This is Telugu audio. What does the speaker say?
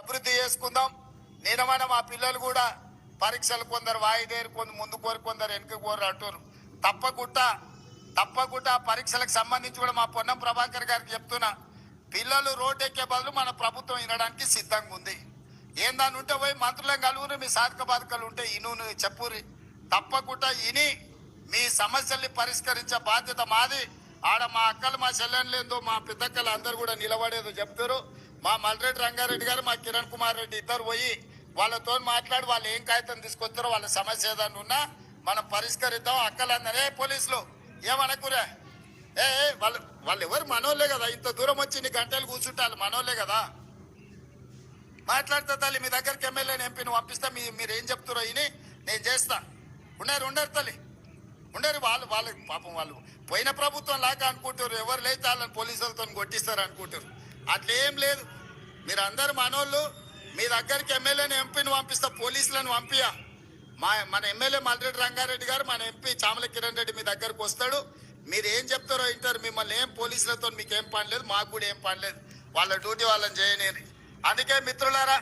అభివృద్ధి చేసుకుందాం. నిన్నమైన మా పిల్లలు కూడా పరీక్షలు కొందరు వాయిదేరు, కొందరు ముందు కోరు, కొందరు వెనుక కోరు అంటారు. తప్పకుండా పరీక్షలకు సంబంధించి కూడా మా పొన్నం ప్రభాకర్ గారికి చెప్తున్నా, పిల్లలు రోడ్డు ఎక్కే బదులు మన ప్రభుత్వం వినడానికి సిద్ధంగా ఉంది. ఏందాన్ని ఉంటే పోయి మంత్రులను కలుగురు, మీ సాధక బాధకాలు ఉంటే ఇను చెప్పురి. తప్పకుండా ఇని మీ సమస్యల్ని పరిష్కరించే బాధ్యత మాది. ఆడ మా అక్కలు, మా చెల్లెళ్ళేందో, మా పెద్దక్కలు అందరు కూడా నిలబడేదో చెప్తారు. మా మల్రెడ్డి రంగారెడ్డి గారు, మా కిరణ్ కుమార్ రెడ్డి ఇద్దరు పోయి వాళ్ళతో మాట్లాడి వాళ్ళు ఏం కాగితం తీసుకొస్తారో, వాళ్ళ సమస్య ఏదన్నా ఉన్నా మనం పరిష్కరిద్దాం. అక్కలందరే పోలీసులు ఏమనకురా, వాళ్ళు ఎవరు మనోళ్ళే కదా, ఇంత దూరం వచ్చి నీ గంటలు కూర్చుంటారు మనోళ్ళే కదా. మాట్లాడితే తల్లి మీ దగ్గరికి ఎమ్మెల్యేని ఎంపీని పంపిస్తా, మీరు ఏం చెప్తారో ఇని నేను చేస్తా. ఉండరు తల్లి ఉండరు. వాళ్ళకి పాపం వాళ్ళు పోయిన ప్రభుత్వం లాగా అనుకుంటారు, ఎవరు లేతే వాళ్ళని పోలీసులతో కొట్టిస్తారు అనుకుంటారు. అట్లేం లేదు. మీరు అందరు మనోళ్ళు, మీ దగ్గరికి ఎమ్మెల్యేని ఎంపీని పంపిస్తా, పోలీసులను పంపియా. మన ఎమ్మెల్యే మల్రెడ్డి రంగారెడ్డి గారు, మన ఎంపీ చామల కిరణ్ రెడ్డి మీ దగ్గరకు వస్తాడు. మీరు ఏం చెప్తారో వింటారు. మిమ్మల్ని ఏం పోలీసులతో మీకేం పని లేదు, మాకు కూడా ఏం పని లేదు. వాళ్ళ డ్యూటీ వాళ్ళని చేయనేది. అందుకే మిత్రులారా,